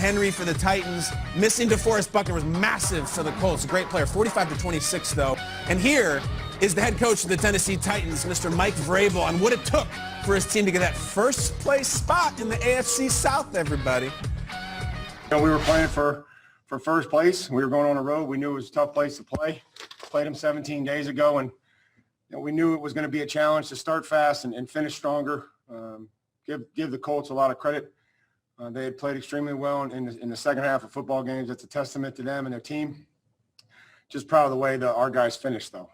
Henry for the Titans. Missing DeForest Buckner was massive for the Colts. A great player, 45-26 though. And here is the head coach of the Tennessee Titans, Mr. Mike Vrabel, on what it took for his team to get that first place spot in the AFC South, everybody. You know, we were playing for first place. We were going on the road. We knew it was a tough place to play. Played them 17 days ago, and you know, we knew it was going to be a challenge to start fast and finish stronger. Give the Colts a lot of credit. They had played extremely well in the second half of football games. That's a testament to them and their team. Just proud of the way that our guys finished, though.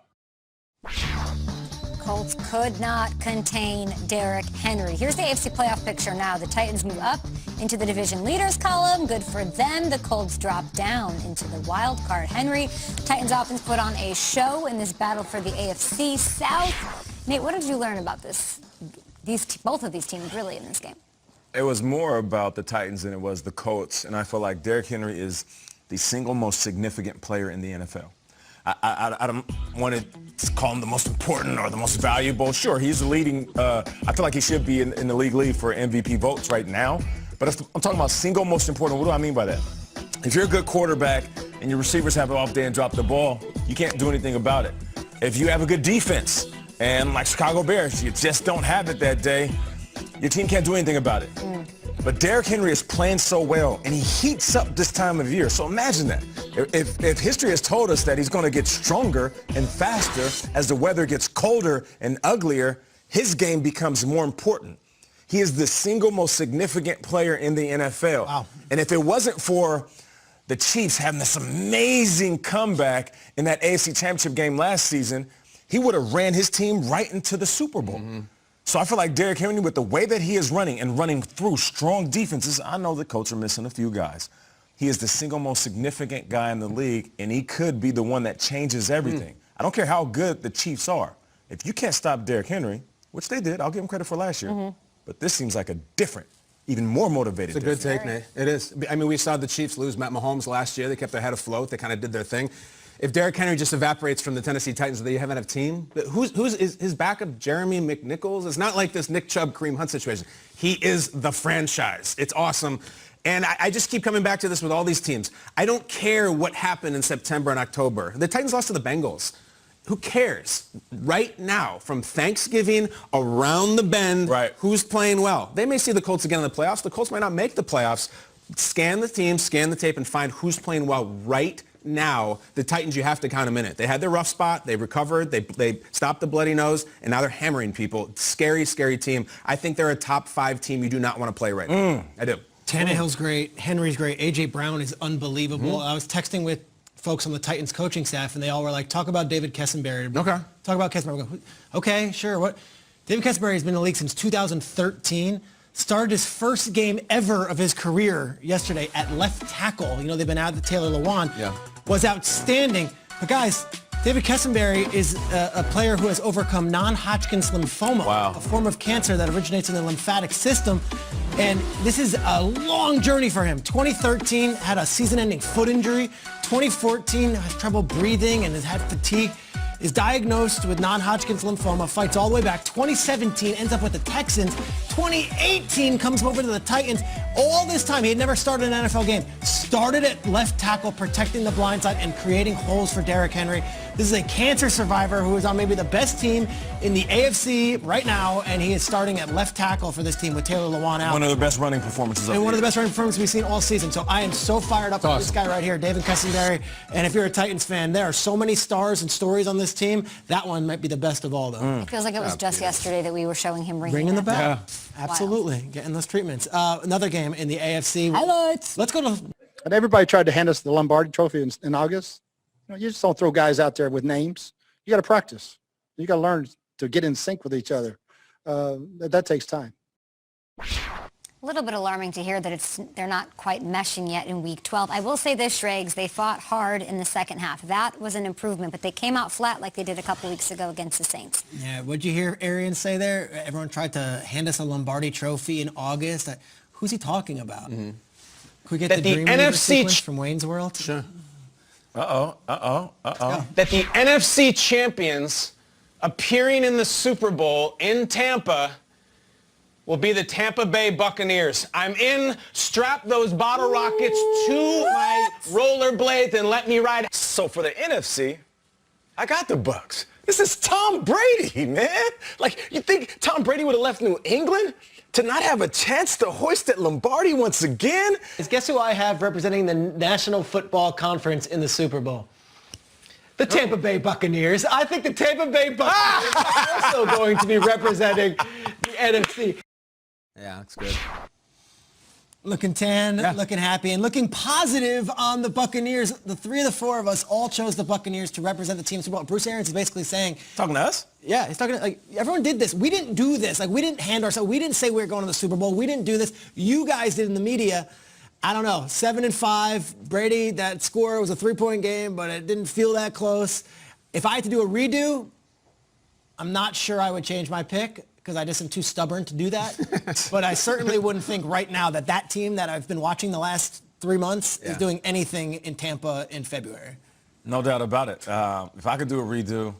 Colts could not contain Derrick Henry. Here's the AFC playoff picture now. The Titans move up into the division leaders column. Good for them. The Colts drop down into the wild card. Henry, Titans offense put on a show in this battle for the AFC South. Nate, what did you learn about this? Both of these teams really in this game. It was more about the Titans than it was the Colts, and I feel like Derrick Henry is the single most significant player in the NFL. I don't want to call him the most important or the most valuable. Sure, he's the leading. I feel like he should be in the league for MVP votes right now, but I'm talking about single most important. What do I mean by that? If you're a good quarterback and your receivers have an off day and drop the ball, you can't do anything about it. If you have a good defense and like Chicago Bears, you just don't have it that day, your team can't do anything about it. But Derrick Henry is playing so well, and he heats up this time of year. So imagine that. If history has told us that he's going to get stronger and faster as the weather gets colder and uglier, his game becomes more important. He is the single most significant player in the NFL. Wow. And if it wasn't for the Chiefs having this amazing comeback in that AFC Championship game last season, he would have ran his team right into the Super Bowl. So I feel like Derrick Henry, with the way that he is running and running through strong defenses, I know the Colts are missing a few guys. He is the single most significant guy in the league, and he could be the one that changes everything. I don't care how good the Chiefs are. If you can't stop Derrick Henry, which they did, I'll give him credit for last year, but this seems like a different, even more motivated. It's a good take, Nate. It is. I mean, we saw the Chiefs lose Matt Mahomes last year. They kept their head afloat. They kind of did their thing. If Derrick Henry just evaporates from the Tennessee Titans, do you have a team? Who's his backup? Jeremy McNichols? It's not like this Nick Chubb, Kareem Hunt situation. He is the franchise. It's awesome. And I just keep coming back to this with all these teams. I don't care what happened in September and October. The Titans lost to the Bengals. Who cares? Right now, from Thanksgiving around the bend, who's playing well? They may see the Colts again in the playoffs. The Colts might not make the playoffs. Scan the team, scan the tape, and find who's playing well right now. The Titans, you have to count them in it. They had their rough spot. They recovered. They stopped the bloody nose, and now they're hammering people. Scary, scary team. I think they're a top 5 team you do not want to play right now. I do. Tannehill's great. Henry's great. A.J. Brown is unbelievable. I was texting with folks on the Titans coaching staff, and they all were like, talk about David Kessenberry. Okay. Talk about Kessenberry. Okay, sure. What? David Kessenberry has been in the league since 2013. Started his first game ever of his career yesterday at left tackle. You know, they've been out to Taylor Lewan. Was outstanding. But guys, David Kessenberry is a player who has overcome non-Hodgkin's lymphoma, a form of cancer that originates in the lymphatic system. And this is a long journey for him. 2013 had a season-ending foot injury. 2014 has trouble breathing and has had fatigue. Is diagnosed with non-Hodgkin's lymphoma, fights all the way back. 2017 ends up with the Texans. 2018 comes over to the Titans. All this time, he had never started an NFL game. Started at left tackle, protecting the blind side and creating holes for Derrick Henry. This is a cancer survivor who is on maybe the best team in the AFC right now, and he is starting at left tackle for this team with Taylor Lewan out. One of the best running performances of the year. One of the best running performances we've seen all season. So I am so fired up with this guy right here, David Kessenberry. And if you're a Titans fan, there are so many stars and stories on this team. That one might be the best of all, though. It feels like it was just yesterday that we were showing him ringing the bell. Yeah. Absolutely. Getting those treatments. Another game in the AFC. Highlights. Let's go to... And everybody tried to hand us the Lombardi Trophy in August. You know, you just don't throw guys out there with names. You got to practice. You got to learn to get in sync with each other. That takes time. A little bit alarming to hear that they're not quite meshing yet in Week 12. I will say this, Schrags, they fought hard in the second half. That was an improvement, but they came out flat like they did a couple weeks ago against the Saints. Yeah, what'd you hear Arian say there? Everyone tried to hand us a Lombardi Trophy in August. Who's he talking about? Can we get the Dream Weaver sequence from Wayne's World? Sure. That the NFC champions appearing in the Super Bowl in Tampa will be the Tampa Bay Buccaneers. I'm in. Strap those bottle rockets to my rollerblades and let me ride. So for the NFC, I got the Bucs. This is Tom Brady, man. Like, you think Tom Brady would have left New England to not have a chance to hoist that Lombardi once again? Guess who I have representing the National Football Conference in the Super Bowl? The Tampa Bay Buccaneers. I think the Tampa Bay Buccaneers are also going to be representing the NFC. Yeah, that's good. Looking tan, looking happy, and looking positive on the Buccaneers. The three of the four of us all chose the Buccaneers to represent the team Super Bowl. Bruce Arians is basically saying, Talking to us? yeah, he's talking like everyone did this. We didn't do this. Like we didn't hand ourselves. We didn't say we were going to the Super Bowl. We didn't do this. You guys did in the media. I don't know. 7-5. Brady. That score was a 3-point game, but it didn't feel that close. If I had to do a redo, I'm not sure I would change my pick, because I just am too stubborn to do that. But I certainly wouldn't think right now that that team that I've been watching the last 3 months is doing anything in Tampa in February. No doubt about it. If I could do a redo,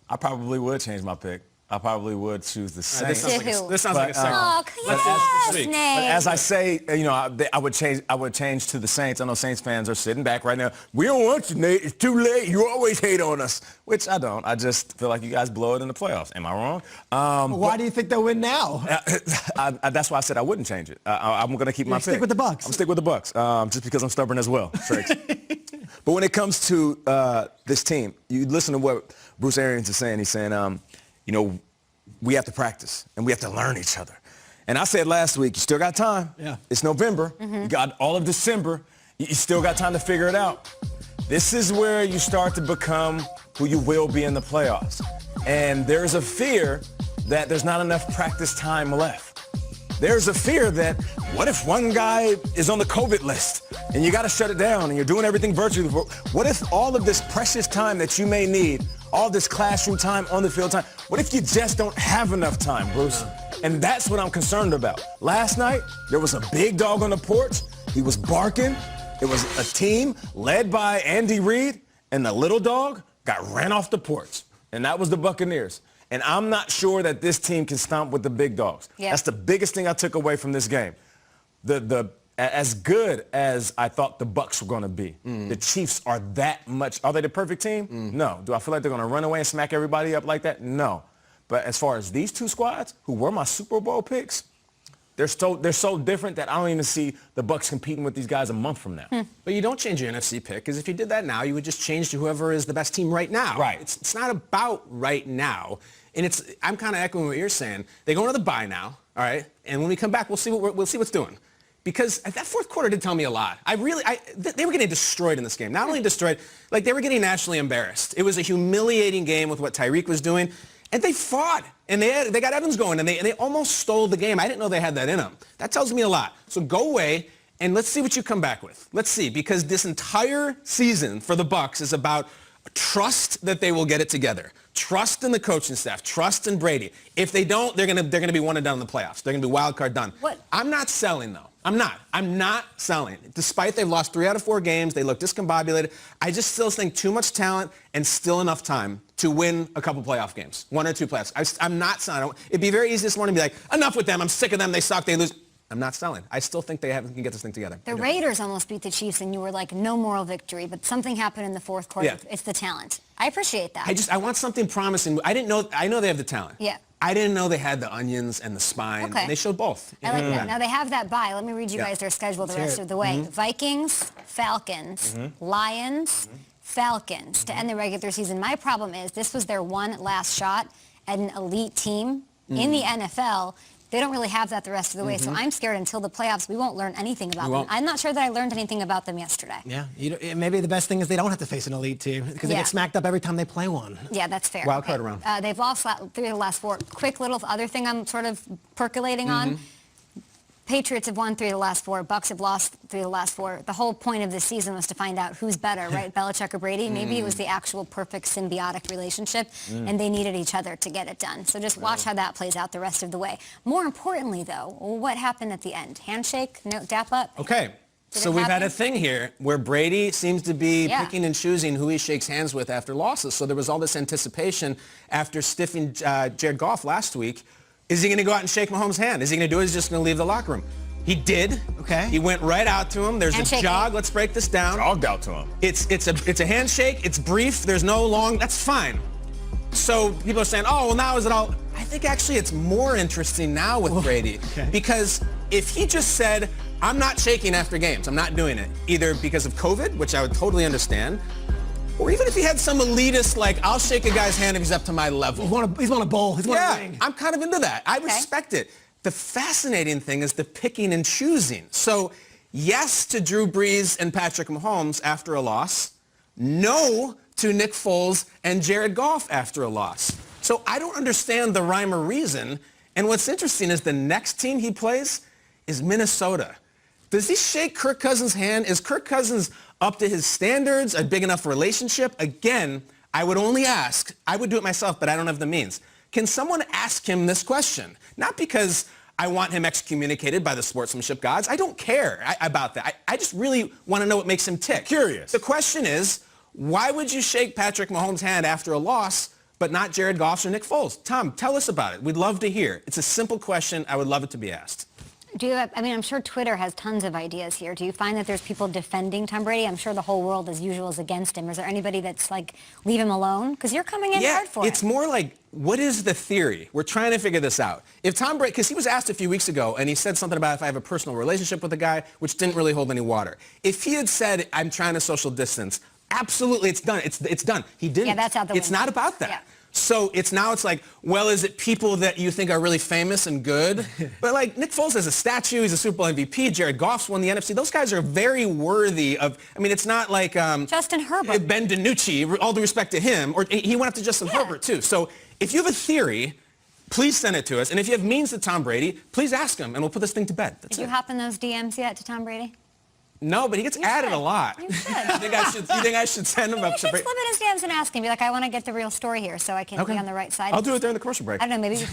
I probably would change my pick. I probably would choose the Saints. This sounds like a segment. Oh, yes, Nate. But as I say, I would change to the Saints. I know Saints fans are sitting back right now. We don't want you, Nate. It's too late. You always hate on us, which I don't. I just feel like you guys blow it in the playoffs. Am I wrong? Why do you think they'll win now? That's why I said I wouldn't change it. I'm going to keep my pick. Stick with the Bucs. I'm stick with the Bucs, just because I'm stubborn as well. But when it comes to this team, you listen to what Bruce Arians is saying. He's saying, we have to practice and we have to learn each other. And I said last week, you still got time. Yeah. It's November. You got all of December. You still got time to figure it out. This is where you start to become who you will be in the playoffs. And there's a fear that there's not enough practice time left. There's a fear that what if one guy is on the COVID list and you got to shut it down and you're doing everything virtually? What if all of this precious time that you may need, all this classroom time, on the field time, what if you just don't have enough time, Bruce? And that's what I'm concerned about. Last night, there was a big dog on the porch. He was barking. It was a team led by Andy Reid, and the little dog got ran off the porch. And that was the Buccaneers. And I'm not sure that this team can stomp with the big dogs. Yep. That's the biggest thing I took away from this game. As good as I thought the Bucs were going to be, the Chiefs are that much. Are they the perfect team? No. Do I feel like they're going to run away and smack everybody up like that? No. But as far as these two squads, who were my Super Bowl picks, they're so different that I don't even see the Bucs competing with these guys a month from now. But you don't change your NFC pick, because if you did that now, you would just change to whoever is the best team right now. Right. It's not about right now. And I'm kind of echoing what you're saying. They go into the bye now, all right? And when we come back, we'll see what's doing. Because that fourth quarter did tell me a lot. They were getting destroyed in this game. Not only destroyed, like they were getting nationally embarrassed. It was a humiliating game with what Tyreek was doing. And they fought. And they got Evans going. And they almost stole the game. I didn't know they had that in them. That tells me a lot. So go away and let's see what you come back with. Let's see. Because this entire season for the Bucs is about trust that they will get it together. Trust in the coaching staff. Trust in Brady. If they don't, they're gonna be one and done in the playoffs. They're gonna be wild card done. What? I'm not selling though. I'm not selling. Despite they've lost 3 out of 4 games, they look discombobulated. I just still think too much talent and still enough time to win a couple playoff games, 1 or 2 playoffs. I'm not selling. It'd be very easy this morning to be like, enough with them. I'm sick of them. They suck. They lose. I'm not selling. I still think they can get this thing together. The Raiders almost beat the Chiefs, and you were like, no moral victory, but something happened in the fourth quarter. Yeah. It's the talent. I appreciate that. I want something promising. I know they have the talent. Yeah. I didn't know they had the onions and the spine. Okay. And they showed both. I like that. Now they have that bye. Let me read you guys their schedule the rest of the way. Vikings, Falcons, Lions, Falcons to end the regular season. My problem is this was their one last shot at an elite team in the NFL. They don't really have that the rest of the way, so I'm scared until the playoffs we won't learn anything about them. I'm not sure that I learned anything about them yesterday. Yeah, maybe the best thing is they don't have to face an elite team because they get smacked up every time they play one. Yeah, that's fair. Wild card round. They've lost 3 of the last 4. Quick little other thing I'm sort of percolating on. Patriots have won 3 of the last 4. Bucs have lost 3 of the last 4. The whole point of this season was to find out who's better, right? Belichick or Brady? Maybe it was the actual perfect symbiotic relationship, and they needed each other to get it done. So just watch how that plays out the rest of the way. More importantly, though, what happened at the end? Handshake? No, dap up? Okay. So we've had a thing here where Brady seems to be picking and choosing who he shakes hands with after losses. So there was all this anticipation after stiffing Jared Goff last week. Is he going to go out and shake Mahomes' hand? Is he going to do it? Is he just going to leave the locker room? He did. Okay. He went right out to him. There's Handshake. a jog. Let's break this down. Jogged out to him. It's a handshake. It's brief. There's no long. That's fine. So people are saying, oh, well, now is it all? I think actually it's more interesting now with Brady because if he just said, I'm not shaking after games, I'm not doing it, either because of COVID, which I would totally understand, or even if he had some elitist, like, I'll shake a guy's hand if he's up to my level. He's won a bowl. He's won a ring. I'm kind of into that. I respect it. The fascinating thing is the picking and choosing. So yes to Drew Brees and Patrick Mahomes after a loss. No to Nick Foles and Jared Goff after a loss. So I don't understand the rhyme or reason. And what's interesting is the next team he plays is Minnesota. Does he shake Kirk Cousins' hand? Is Kirk Cousins up to his standards, a big enough relationship? Again, I would only ask, I would do it myself, but I don't have the means. Can someone ask him this question? Not because I want him excommunicated by the sportsmanship gods. I don't care about that. I just really want to know what makes him tick. Curious. The question is, why would you shake Patrick Mahomes' hand after a loss, but not Jared Goff or Nick Foles? Tom, tell us about it. We'd love to hear. It's a simple question. I would love it to be asked. Do you have, I mean, I'm sure Twitter has tons of ideas here. Do you find that there's people defending Tom Brady? I'm sure the whole world, as usual, is against him. Is there anybody that's like, leave him alone? Because you're coming in hard for it's him. more like, what is the theory? We're trying to figure this out. If Tom Brady, because he was asked a few weeks ago, and he said something about if I have a personal relationship with a guy, which didn't really hold any water. If he had said, I'm trying to social distance, absolutely, it's done. It's done. He didn't. Yeah, that's out the window. It's not about that. Yeah. So it's like, well, is it people that you think are really famous and good? But like Nick Foles has a statue. He's a Super Bowl MVP. Jared Goff's won the NFC. Those guys are very worthy of, I mean, it's not like Justin Herbert. Ben DiNucci, all due respect to him, or he went up to Justin Herbert too. So if you have a theory, please send it to us. And if you have means to Tom Brady, please ask him, and we'll put this thing to bed. That's Did you it. hop in those DMs yet to Tom Brady? No, but he gets added a lot. You should. You think I should send him up? You should slip in his DMs and ask him. Be like, I want to get the real story here so I can be on the right side. I'll do it during the commercial break. I don't know, maybe we can